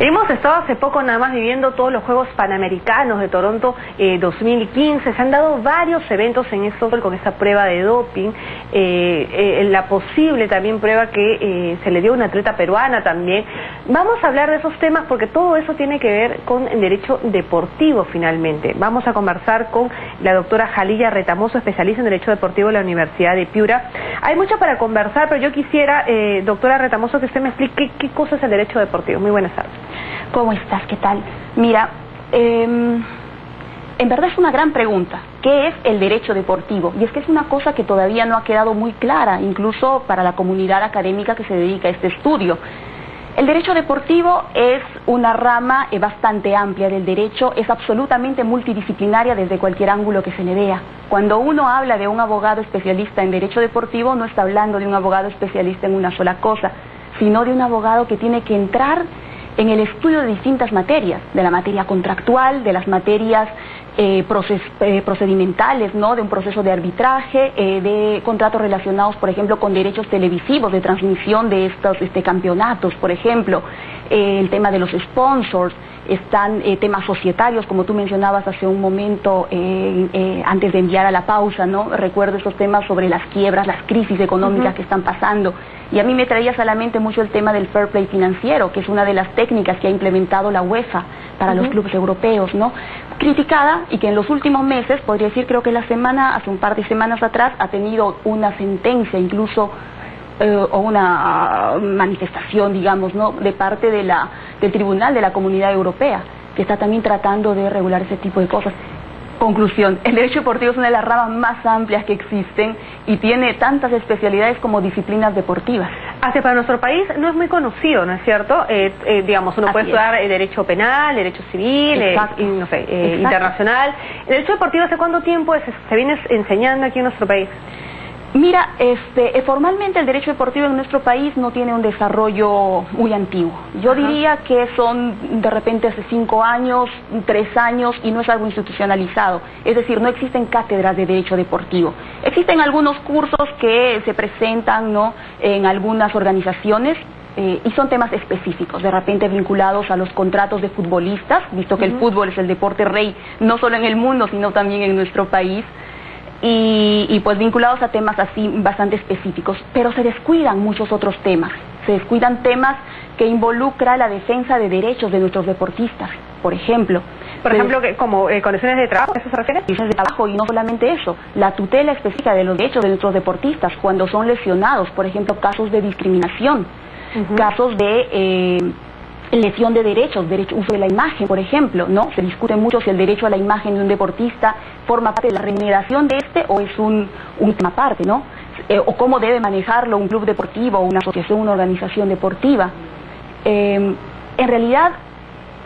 Hemos estado hace poco nada más viviendo todos los Juegos Panamericanos de Toronto 2015. Se han dado varios eventos en esto con esta prueba de doping, la posible también prueba que se le dio a una atleta peruana también. Vamos a hablar de esos temas porque todo eso tiene que ver con el derecho deportivo finalmente. Vamos a conversar con la doctora Jalilla Retamoso, especialista en Derecho Deportivo de la Universidad de Piura. Hay mucho para conversar, pero yo quisiera, doctora Retamoso, que usted me explique qué cosa es el derecho deportivo. Muy buenas tardes. ¿Cómo estás? ¿Qué tal? Mira, en verdad es una gran pregunta. ¿Qué es el derecho deportivo? Y es que es una cosa que todavía no ha quedado muy clara, incluso para la comunidad académica que se dedica a este estudio. El derecho deportivo es una rama bastante amplia del derecho, es absolutamente multidisciplinaria desde cualquier ángulo que se le vea. Cuando uno habla de un abogado especialista en derecho deportivo, no está hablando de un abogado especialista en una sola cosa, sino de un abogado que tiene que entrar en el estudio de distintas materias, de la materia contractual, de las materias procedimentales, ¿no? De un proceso de arbitraje, de contratos relacionados, por ejemplo, con derechos televisivos, de transmisión de estos campeonatos, por ejemplo, el tema de los sponsors, están temas societarios, como tú mencionabas hace un momento, antes de enviar a la pausa, ¿no? Recuerdo esos temas sobre las quiebras, las crisis económicas que están pasando. Y a mí me traía a la mente mucho el tema del fair play financiero, que es una de las técnicas que ha implementado la UEFA para los clubes europeos, ¿no? Criticada, y que en los últimos meses, podría decir, creo que hace un par de semanas atrás, ha tenido una sentencia incluso, o una manifestación, digamos, ¿no? De parte del Tribunal de la Comunidad Europea, que está también tratando de regular ese tipo de cosas. Conclusión, el derecho deportivo es una de las ramas más amplias que existen y tiene tantas especialidades como disciplinas deportivas. Así para nuestro país no es muy conocido, ¿no es cierto? Digamos, uno puede estudiar derecho penal, derecho civil, y, no sé, internacional. ¿El derecho deportivo hace cuánto tiempo se viene enseñando aquí en nuestro país? Mira, formalmente el derecho deportivo en nuestro país no tiene un desarrollo muy antiguo. Yo diría que son de repente hace 5 años, 3 años, y no es algo institucionalizado. Es decir, no existen cátedras de derecho deportivo. Existen algunos cursos que se presentan, ¿no?, en algunas organizaciones, y son temas específicos, de repente vinculados a los contratos de futbolistas, visto que el fútbol es el deporte rey, no solo en el mundo, sino también en nuestro país. Y pues vinculados a temas así bastante específicos, pero se descuidan muchos otros temas, se descuidan temas que involucran la defensa de derechos de nuestros deportistas, por ejemplo. Que como condiciones de trabajo, ¿eso se refiere? Condiciones de trabajo, y no solamente eso, la tutela específica de los derechos de nuestros deportistas cuando son lesionados, por ejemplo, casos de discriminación, casos de lesión de derechos, uso de la imagen, por ejemplo, ¿no? Se discute mucho si el derecho a la imagen de un deportista forma parte de la remuneración de o es un tema aparte, ¿no? O cómo debe manejarlo un club deportivo, una asociación, una organización deportiva. En realidad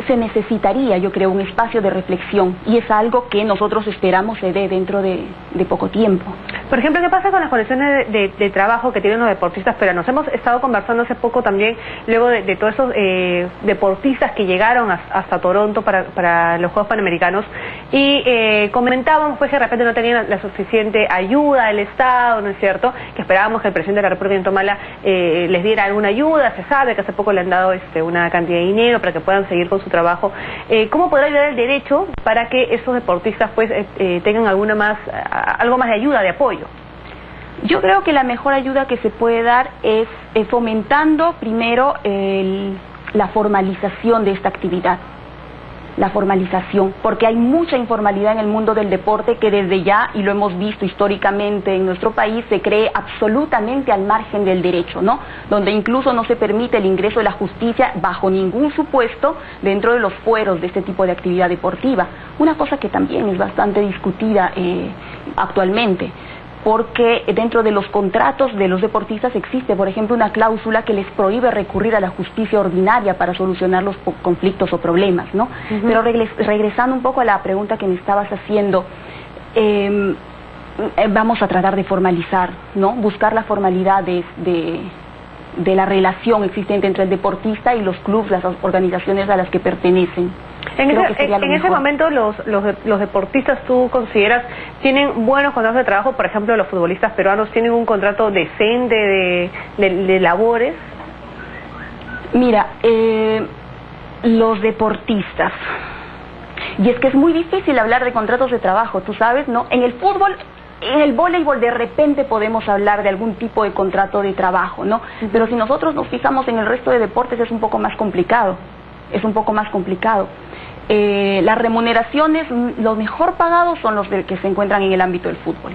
se necesitaría, yo creo, un espacio de reflexión, y es algo que nosotros esperamos se dé dentro de poco tiempo. Por ejemplo, ¿qué pasa con las condiciones de trabajo que tienen los deportistas peruanos? Hemos estado conversando hace poco también, luego de todos esos deportistas que llegaron hasta Toronto para los Juegos Panamericanos, y comentaban pues que de repente no tenían la suficiente ayuda del Estado, ¿no es cierto? Que esperábamos que el presidente de la República de Tomala les diera alguna ayuda. Se sabe que hace poco le han dado una cantidad de dinero para que puedan seguir con su trabajo. ¿Cómo podrá ayudar el derecho para que esos deportistas pues tengan algo más de ayuda, de apoyo? Yo creo que la mejor ayuda que se puede dar es fomentando primero la formalización de esta actividad. La formalización, porque hay mucha informalidad en el mundo del deporte que desde ya, y lo hemos visto históricamente en nuestro país, se cree absolutamente al margen del derecho, ¿no? Donde incluso no se permite el ingreso de la justicia bajo ningún supuesto dentro de los fueros de este tipo de actividad deportiva. Una cosa que también es bastante discutida actualmente, porque dentro de los contratos de los deportistas existe, por ejemplo, una cláusula que les prohíbe recurrir a la justicia ordinaria para solucionar los conflictos o problemas, ¿no? Pero regresando un poco a la pregunta que me estabas haciendo, vamos a tratar de formalizar, ¿no? Buscar la formalidad de la relación existente entre el deportista y los clubes, las organizaciones a las que pertenecen. En ese momento los deportistas, ¿tú consideras, tienen buenos contratos de trabajo? Por ejemplo, los futbolistas peruanos tienen un contrato decente de labores. Mira, Los deportistas. Y es que es muy difícil hablar de contratos de trabajo, tú sabes, ¿no? En el fútbol, en el voleibol de repente podemos hablar de algún tipo de contrato de trabajo, ¿no? Pero si nosotros nos fijamos en el resto de deportes es un poco más complicado, Las remuneraciones, los mejor pagados son los que se encuentran en el ámbito del fútbol,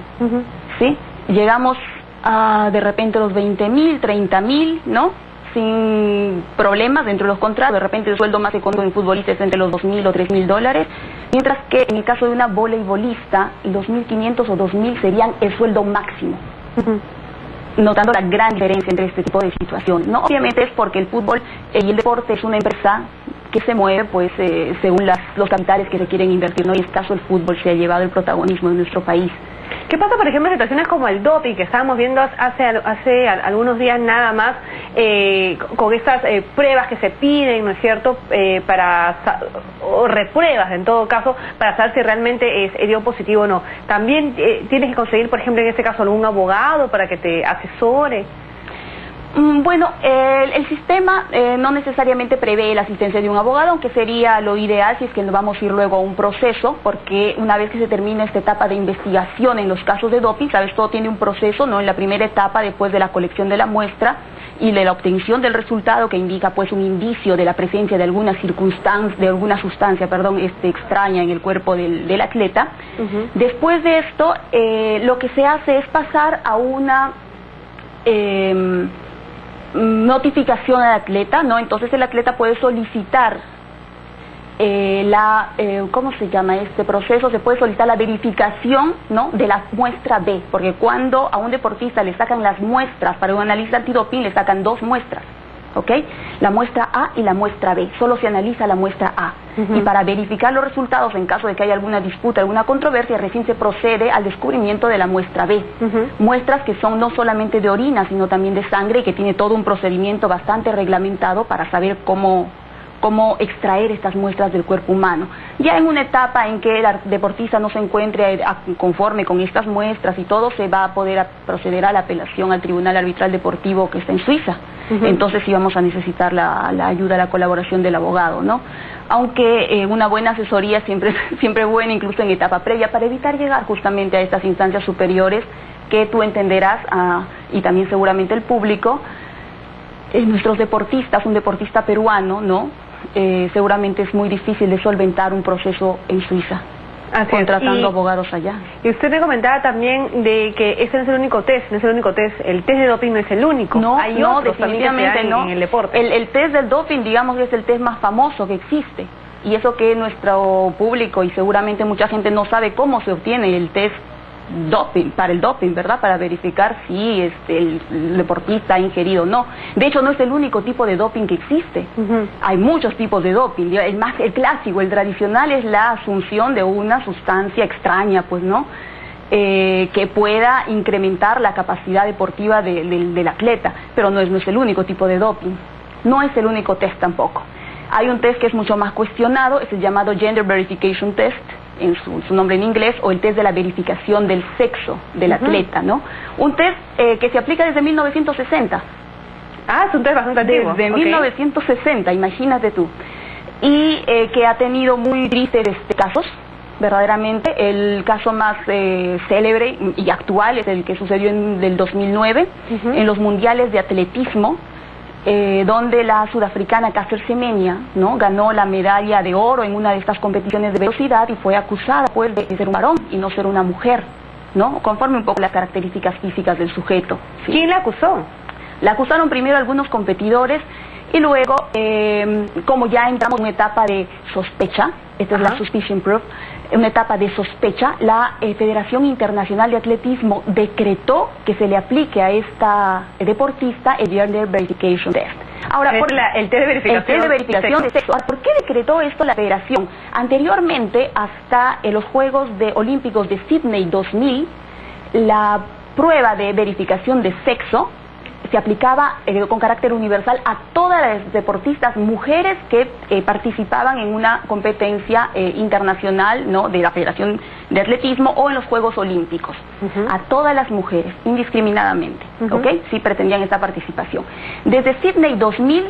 ¿sí? Llegamos a de repente los 20.000, 30.000, ¿no? Sin problemas dentro de los contratos. De repente el sueldo más económico de un futbolista es entre los 2.000 o 3.000 dólares, mientras que en el caso de una voleibolista, los 1.500 o 2.000 serían el sueldo máximo. Notando la gran diferencia entre este tipo de situaciones, ¿no? Obviamente es porque el fútbol y el deporte es una empresa que se mueve pues según los capitales que se quieren invertir, ¿no? Y en este caso el fútbol se ha llevado el protagonismo en nuestro país. ¿Qué pasa, por ejemplo, en situaciones como el doping que estábamos viendo hace algunos días nada más, con estas pruebas que se piden, ¿no es cierto?, o repruebas en todo caso, para saber si realmente dio positivo o no? También tienes que conseguir, por ejemplo, en este caso, algún abogado para que te asesore. Bueno, el sistema no necesariamente prevé la asistencia de un abogado, aunque sería lo ideal si es que nos vamos a ir luego a un proceso, porque una vez que se termina esta etapa de investigación en los casos de doping, sabes, todo tiene un proceso, ¿no? En la primera etapa, después de la colección de la muestra y de la obtención del resultado, que indica pues un indicio de la presencia de alguna sustancia, extraña en el cuerpo del atleta. Después de esto, lo que se hace es pasar a una notificación al atleta, ¿no? Entonces el atleta puede solicitar ¿cómo se llama este proceso? Se puede solicitar la verificación, ¿no?, de la muestra B, porque cuando a un deportista le sacan las muestras para un análisis antidoping, le sacan dos muestras, ¿ok? La muestra A y la muestra B, solo se analiza la muestra A. Y para verificar los resultados, en caso de que haya alguna disputa, alguna controversia, recién se procede al descubrimiento de la muestra B. Muestras que son no solamente de orina, sino también de sangre, y que tiene todo un procedimiento bastante reglamentado para saber cómo extraer estas muestras del cuerpo humano. Ya en una etapa en que el deportista no se encuentre conforme con estas muestras y todo, se va a poder proceder a la apelación al Tribunal Arbitral Deportivo que está en Suiza. Entonces sí vamos a necesitar la ayuda, la colaboración del abogado, ¿no? Aunque una buena asesoría siempre es buena, incluso en etapa previa, para evitar llegar justamente a estas instancias superiores que tú entenderás, y también seguramente el público, nuestros deportistas, un deportista peruano, ¿no? Seguramente es muy difícil de solventar un proceso en Suiza, contratando abogados allá. Y usted me comentaba también de que ese no es el único test, el test de doping no es el único. No, hay otros definitivamente no. En el deporte. El test del doping, digamos, es el test más famoso que existe, y eso que nuestro público y seguramente mucha gente no sabe cómo se obtiene el test doping, para el doping, ¿verdad? Para verificar si el deportista ha ingerido o no. De hecho, no es el único tipo de doping que existe. Hay muchos tipos de doping. El clásico, el tradicional, es la asunción de una sustancia extraña, pues, ¿no? Que pueda incrementar la capacidad deportiva del atleta, pero no es el único tipo de doping. No es el único test tampoco. Hay un test que es mucho más cuestionado, es el llamado Gender Verification Test, en su nombre en inglés, o el test de la verificación del sexo del atleta, ¿no? Un test que se aplica desde 1960. Es un test bastante antiguo. Desde 1960, imagínate tú. Y que ha tenido muy tristes casos, verdaderamente. El caso más célebre y actual es el que sucedió en el 2009, en los mundiales de atletismo, donde la sudafricana Caster Semenya, ¿no?, ganó la medalla de oro en una de estas competiciones de velocidad y fue acusada pues de ser un varón y no ser una mujer, ¿no?, conforme un poco las características físicas del sujeto, ¿sí? ¿Quién la acusó? La acusaron primero algunos competidores y luego, como ya entramos en una etapa de sospecha, esta es la suspicion proof, una etapa de sospecha, la Federación Internacional de Atletismo decretó que se le aplique a esta deportista el Gender Verification Test. Ahora, el test de verificación de sexo. ¿Por qué decretó esto la Federación? Anteriormente, hasta en los Juegos Olímpicos de Sydney 2000, la prueba de verificación de sexo se aplicaba con carácter universal a todas las deportistas mujeres que participaban en una competencia internacional, ¿no?, de la Federación de Atletismo o en los Juegos Olímpicos. A todas las mujeres, indiscriminadamente, ¿ok? Sí pretendían esta participación. Desde Sydney 2000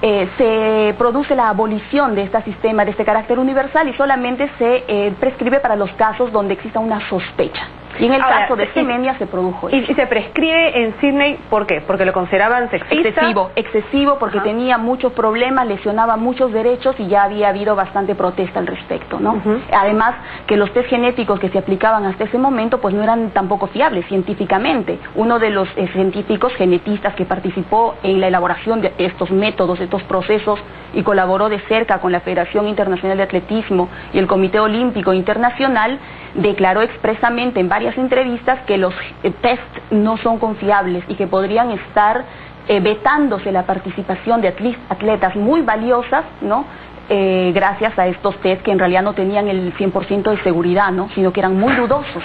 se produce la abolición de este sistema, de este carácter universal, y solamente se prescribe para los casos donde exista una sospecha. Y en el caso de Semenya se produjo eso. ¿Y se prescribe en Sydney por qué? ¿Porque lo consideraban sexista? Excesivo, porque tenía muchos problemas, lesionaba muchos derechos y ya había habido bastante protesta al respecto, ¿no? Además, que los test genéticos que se aplicaban hasta ese momento pues no eran tampoco fiables científicamente. Uno de los científicos genetistas que participó en la elaboración de estos métodos, estos procesos, y colaboró de cerca con la Federación Internacional de Atletismo y el Comité Olímpico Internacional, declaró expresamente en varias entrevistas que los test no son confiables y que podrían estar vetándose la participación de atletas muy valiosas, ¿no? Gracias a estos test que en realidad no tenían el 100% de seguridad, ¿no? Sino que eran muy dudosos,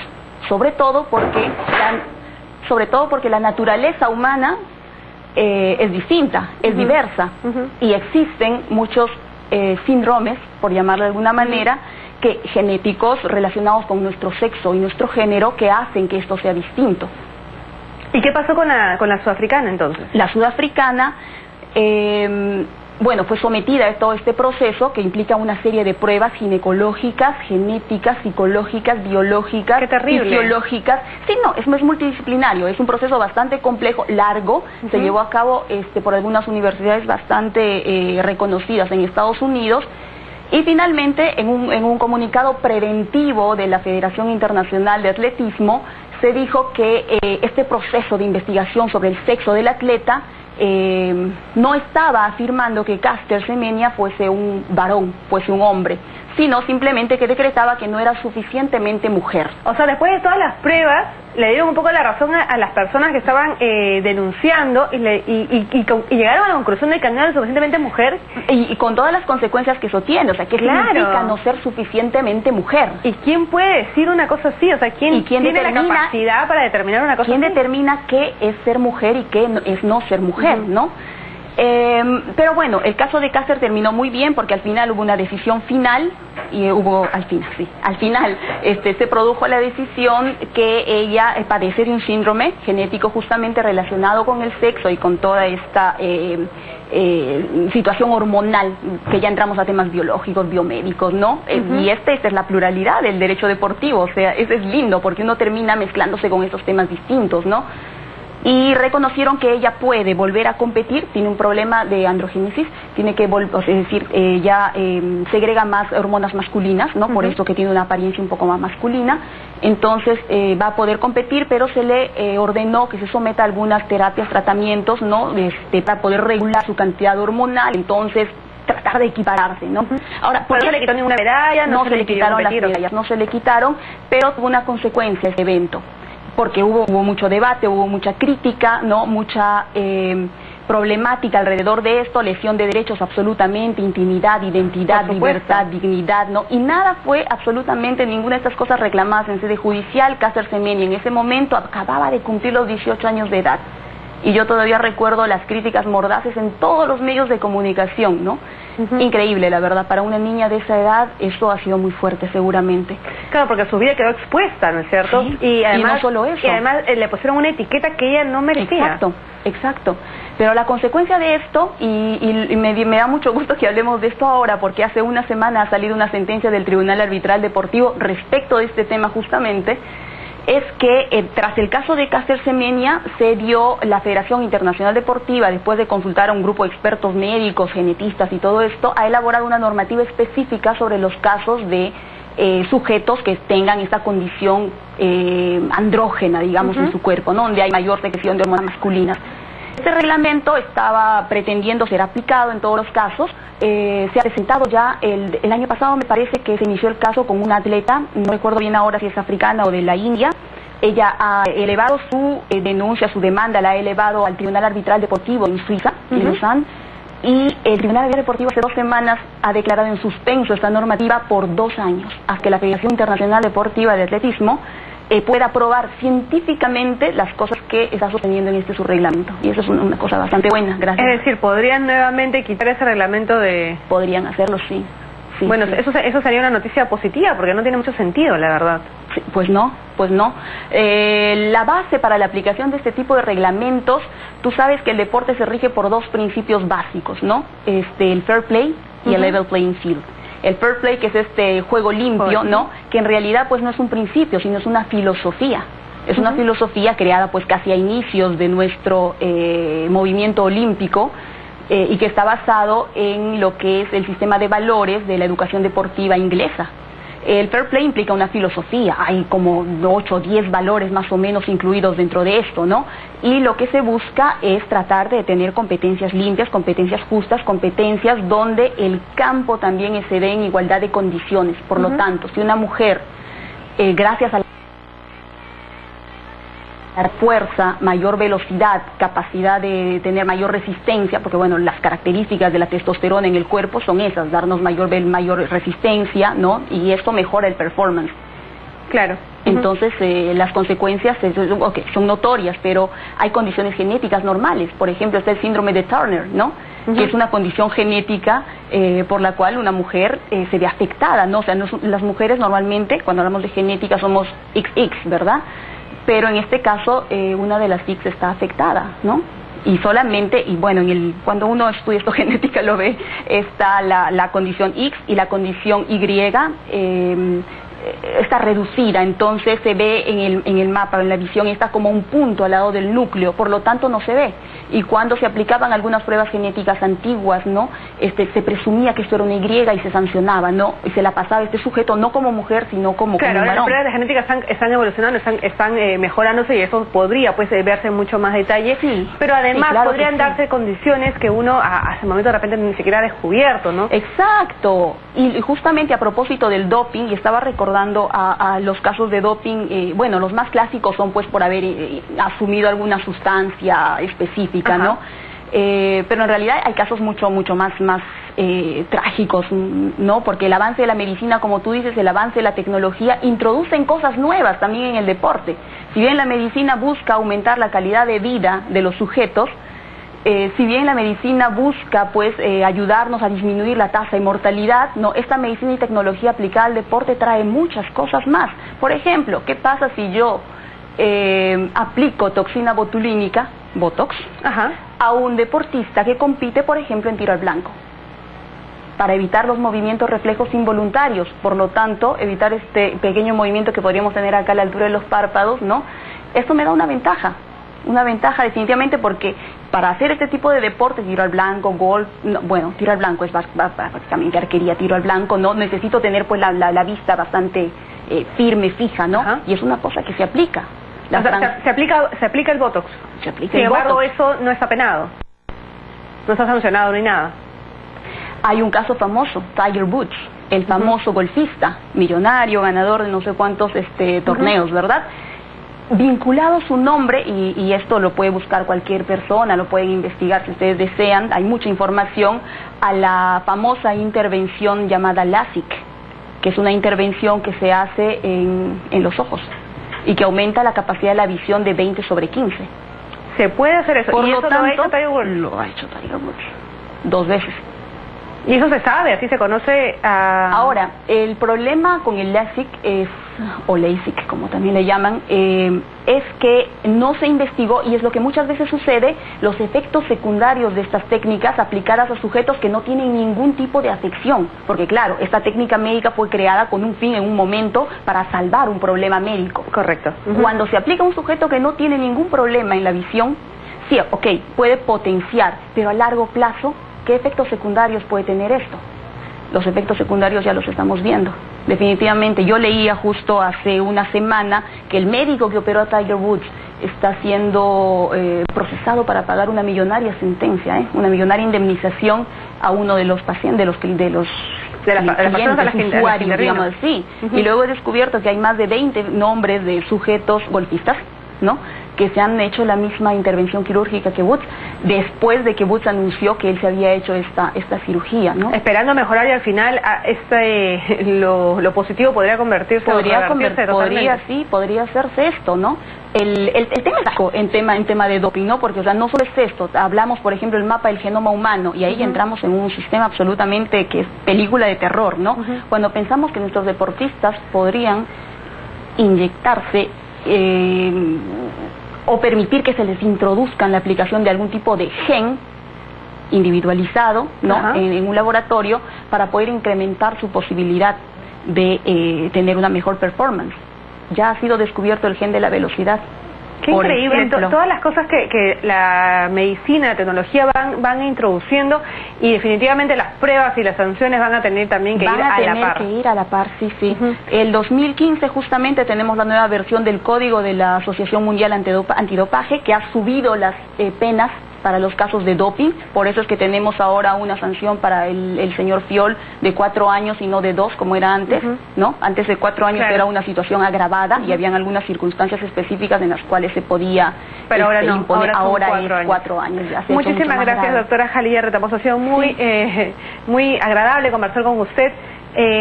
sobre todo porque la naturaleza humana es distinta, es diversa, y existen muchos síndromes, por llamarlo de alguna manera, genéticos relacionados con nuestro sexo y nuestro género, que hacen que esto sea distinto. ¿Y qué pasó con la sudafricana entonces? La sudafricana, bueno, fue sometida a todo este proceso que implica una serie de pruebas ginecológicas, genéticas, psicológicas, biológicas, fisiológicas. Sí, no, es multidisciplinario, es un proceso bastante complejo, largo, se llevó a cabo por algunas universidades bastante reconocidas en Estados Unidos, y finalmente en un comunicado preventivo de la Federación Internacional de Atletismo se dijo que este proceso de investigación sobre el sexo del atleta no estaba afirmando que Caster Semenya fuese un varón, fuese un hombre, sino simplemente que decretaba que no era suficientemente mujer. O sea, después de todas las pruebas, le dieron un poco la razón a las personas que estaban denunciando y llegaron a la conclusión de que no era suficientemente mujer. Y con todas las consecuencias que eso tiene, o sea, ¿qué significa no ser suficientemente mujer? ¿Y quién puede decir una cosa así? O sea, ¿quién tiene la capacidad para determinar una cosa así? ¿Quién determina qué es ser mujer y qué es no ser mujer, no? Pero bueno, el caso de Caster terminó muy bien porque al final hubo una decisión final y al final se produjo la decisión que ella padece de un síndrome genético justamente relacionado con el sexo y con toda esta situación hormonal, que ya entramos a temas biológicos, biomédicos, ¿no? Y esta es la pluralidad del derecho deportivo, o sea, es lindo porque uno termina mezclándose con esos temas distintos, ¿no? Y reconocieron que ella puede volver a competir, tiene un problema de androgénesis, tiene que es decir, ya segrega más hormonas masculinas, ¿no? Por eso que tiene una apariencia un poco más masculina, entonces va a poder competir, pero se le ordenó que se someta a algunas terapias, tratamientos, ¿no? Para poder regular su cantidad hormonal, entonces tratar de equipararse, ¿no? Ahora, ¿por qué no se le quitó ninguna medalla? No se le quitaron las medallas, no se le quitaron, pero tuvo una consecuencia ese evento, porque hubo mucho debate, hubo mucha crítica, ¿no? Mucha problemática alrededor de esto, lesión de derechos absolutamente, intimidad, identidad, libertad, dignidad, ¿no? Y nada fue absolutamente ninguna de estas cosas reclamadas en sede judicial. Caster Semenya en ese momento acababa de cumplir los 18 años de edad. Y yo todavía recuerdo las críticas mordaces en todos los medios de comunicación, ¿no? Increíble, la verdad, para una niña de esa edad eso ha sido muy fuerte seguramente. Claro, porque su vida quedó expuesta, ¿no es cierto? Sí, y además, no solo eso. Y además le pusieron una etiqueta que ella no merecía. Exacto. Pero la consecuencia de esto, y me da mucho gusto que hablemos de esto ahora, porque hace una semana ha salido una sentencia del Tribunal Arbitral Deportivo respecto de este tema justamente, es que tras el caso de Caster Semenya se dio la Federación Internacional Deportiva, después de consultar a un grupo de expertos médicos, genetistas y todo esto, ha elaborado una normativa específica sobre los casos de sujetos que tengan esta condición andrógena, digamos, en su cuerpo, ¿no? Donde hay mayor secreción de hormonas masculinas. Este reglamento estaba pretendiendo ser aplicado en todos los casos. Se ha presentado ya el año pasado, me parece que se inició el caso con una atleta, no recuerdo bien ahora si es africana o de la India. Ella ha elevado su denuncia, su demanda, la ha elevado al Tribunal Arbitral Deportivo en Suiza, en Lausanne, y el Tribunal Arbitral Deportivo hace 2 semanas ha declarado en suspenso esta normativa por 2 años, hasta que la Federación Internacional Deportiva de Atletismo pueda probar científicamente las cosas que está sosteniendo en su reglamento. Y eso es una cosa bastante buena, gracias. Es decir, ¿podrían nuevamente quitar ese reglamento de...? Podrían hacerlo, sí. Bueno, sí. Eso sería una noticia positiva, porque no tiene mucho sentido, la verdad. Sí, pues no. pues no. La base para la aplicación de este tipo de reglamentos, tú sabes que el deporte se rige por dos principios básicos, ¿no? El fair play y el level playing field. El fair play, que es este juego limpio, ¿no? Que en realidad pues no es un principio, sino es una filosofía. Es una filosofía creada pues casi a inicios de nuestro movimiento olímpico, y que está basado en lo que es el sistema de valores de la educación deportiva inglesa. El fair play implica una filosofía, hay como 8 o 10 valores más o menos incluidos dentro de esto, ¿no? Y lo que se busca es tratar de tener competencias limpias, competencias justas, competencias donde el campo también se dé en igualdad de condiciones. Por lo tanto, si una mujer, gracias a la fuerza, mayor velocidad, capacidad de tener mayor resistencia, porque bueno, las características de la testosterona en el cuerpo son esas, darnos mayor resistencia, ¿no? Y esto mejora el performance. Claro. Entonces, las consecuencias son notorias, pero hay condiciones genéticas normales. Por ejemplo, está el síndrome de Turner, ¿no? Que es una condición genética por la cual una mujer se ve afectada, ¿no? O sea, las mujeres normalmente, cuando hablamos de genética, somos XX, ¿verdad? Pero en este caso una de las X está afectada, ¿no? Y solamente, y bueno, cuando uno estudia esto genética lo ve, está la condición X y la condición Y está reducida, entonces se ve en el mapa, en la visión, está como un punto al lado del núcleo, por lo tanto no se ve. Y cuando se aplicaban algunas pruebas genéticas antiguas, ¿no? Se presumía que esto era una Y y se sancionaba, ¿no? Y se la pasaba a este sujeto no como mujer, sino como claro, como ahora las pruebas de genética están evolucionando, están mejorándose, y eso podría pues verse en mucho más detalle. Sí, pero además claro, podrían darse condiciones que uno hasta el momento de repente ni siquiera ha descubierto, ¿no? Exacto. Y justamente a propósito del doping, y estaba recordando a los casos de doping, bueno, los más clásicos son pues por haber asumido alguna sustancia específica, ¿no? Pero en realidad hay casos mucho más trágicos, ¿no? Porque el avance de la medicina, como tú dices, el avance de la tecnología introducen cosas nuevas también en el deporte. Si bien la medicina busca aumentar la calidad de vida de los sujetos, si bien la medicina busca pues ayudarnos a disminuir la tasa de mortalidad, no, esta medicina y tecnología aplicada al deporte trae muchas cosas más. Por ejemplo, ¿qué pasa si yo aplico toxina botulínica, Botox, a un deportista que compite, por ejemplo, en tiro al blanco? Para evitar los movimientos reflejos involuntarios, por lo tanto, evitar este pequeño movimiento que podríamos tener acá a la altura de los párpados, ¿no? Esto me da una ventaja definitivamente, porque para hacer este tipo de deportes, tiro al blanco, golf, no, bueno, tiro al blanco es básicamente arquería, tiro al blanco, no necesito tener pues la vista bastante firme, fija, ¿no? Y es una cosa que se aplica. O sea, se aplica el Botox. Se aplica Sin el embargo, Botox. eso no está penado, no está sancionado ni nada. Hay un caso famoso, Tiger Woods, el famoso golfista, millonario, ganador de no sé cuántos torneos, ¿verdad? Vinculado su nombre, y esto lo puede buscar cualquier persona, lo pueden investigar si ustedes desean, hay mucha información, a la famosa intervención llamada LASIK, que es una intervención que se hace en los ojos y que aumenta la capacidad de la visión de 20/15. ¿Se puede hacer eso? Por ¿Y lo eso tanto, lo ha hecho Tiger Woods? Lo ha hecho Tiger Woods 2 veces. Y eso se sabe, así se conoce a... Ahora, el problema con el LASIK o LASIK, como también le llaman, es que no se investigó, y es lo que muchas veces sucede, los efectos secundarios de estas técnicas aplicadas a sujetos que no tienen ningún tipo de afección. Porque claro, esta técnica médica fue creada con un fin en un momento para salvar un problema médico. Correcto. Cuando se aplica a un sujeto que no tiene ningún problema en la visión, sí, ok, puede potenciar, pero a largo plazo, ¿qué efectos secundarios puede tener esto? Los efectos secundarios ya los estamos viendo. Definitivamente, yo leía justo hace una semana que el médico que operó a Tiger Woods está siendo procesado para pagar una millonaria sentencia, una millonaria indemnización a uno de los pacientes, de los clientes, usuarios, digamos así. Y luego he descubierto que hay más de 20 nombres de sujetos golfistas, ¿no?, que se han hecho la misma intervención quirúrgica que Woods, después de que Woods anunció que él se había hecho esta cirugía, ¿no? Esperando mejorar, y al final lo positivo podría convertirse... Podría hacerse esto, ¿no? El tema es en tema de doping, ¿no? Porque, o sea, no solo es esto, hablamos, por ejemplo, del mapa del genoma humano, y ahí entramos en un sistema absolutamente que es película de terror, ¿no? Cuando pensamos que nuestros deportistas podrían inyectarse o permitir que se les introduzca en la aplicación de algún tipo de gen individualizado, ¿no? En un laboratorio para poder incrementar su posibilidad de tener una mejor performance. Ya ha sido descubierto el gen de la velocidad. Qué increíble, todas las cosas que la medicina, la tecnología van introduciendo, y definitivamente las pruebas y las sanciones van a tener también que ir a la par. Van a tener que ir a la par, sí, sí. El 2015 justamente tenemos la nueva versión del código de la Asociación Mundial Antidopaje, que ha subido las penas para los casos de doping. Por eso es que tenemos ahora una sanción para el señor Fiol de 4 años y no de 2 como era antes, ¿no? Antes de 4 años era una situación agravada y habían algunas circunstancias específicas en las cuales se podía imponer. Ahora es 4 años. Ya muchísimas gracias, doctora Jalía Retamoso. Ha sido muy agradable conversar con usted.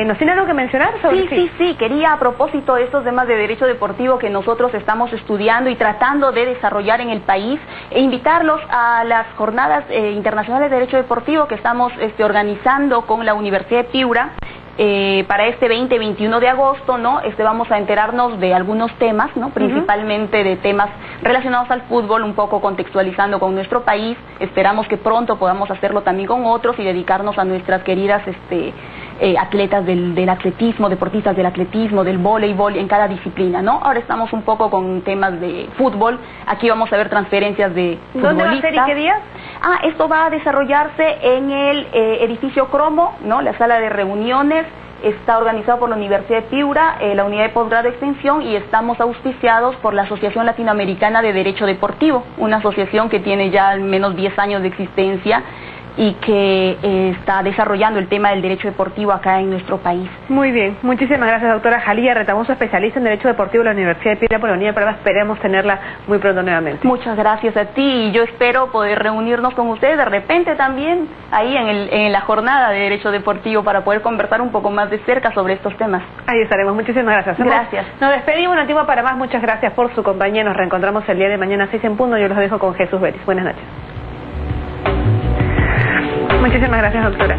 ¿Nos tiene algo que mencionar sobre Sí. Quería, a propósito de estos temas de derecho deportivo que nosotros estamos estudiando y tratando de desarrollar en el país, invitarlos a las jornadas internacionales de derecho deportivo que estamos organizando con la Universidad de Piura. Para este 20-21 de agosto, ¿no? Vamos a enterarnos de algunos temas, ¿no? Principalmente de temas relacionados al fútbol, un poco contextualizando con nuestro país. Esperamos que pronto podamos hacerlo también con otros y dedicarnos a nuestras queridas atletas del atletismo, deportistas del atletismo, del voleibol, en cada disciplina, ¿no? Ahora estamos un poco con temas de fútbol. Aquí vamos a ver transferencias de futbolistas. ¿Dónde va a ser y qué días? Esto va a desarrollarse en el edificio Cromo, ¿no? La sala de reuniones. Está organizado por la Universidad de Piura, la unidad de posgrado de extensión, y estamos auspiciados por la Asociación Latinoamericana de Derecho Deportivo, una asociación que tiene ya al menos 10 años de existencia y que está desarrollando el tema del derecho deportivo acá en nuestro país. Muy bien, muchísimas gracias, doctora Jalía Retamoso, especialista en Derecho Deportivo de la Universidad de Piura por la Unidad de Prueba. Esperemos tenerla muy pronto nuevamente. Muchas gracias a ti, y yo espero poder reunirnos con ustedes de repente también ahí en la jornada de Derecho Deportivo para poder conversar un poco más de cerca sobre estos temas. Ahí estaremos, muchísimas gracias. Gracias. Nos despedimos, no tiempo para más. Muchas gracias por su compañía. Nos reencontramos el día de mañana a 6 en punto. Yo los dejo con Jesús Vélez. Buenas noches. Muchísimas gracias, doctora.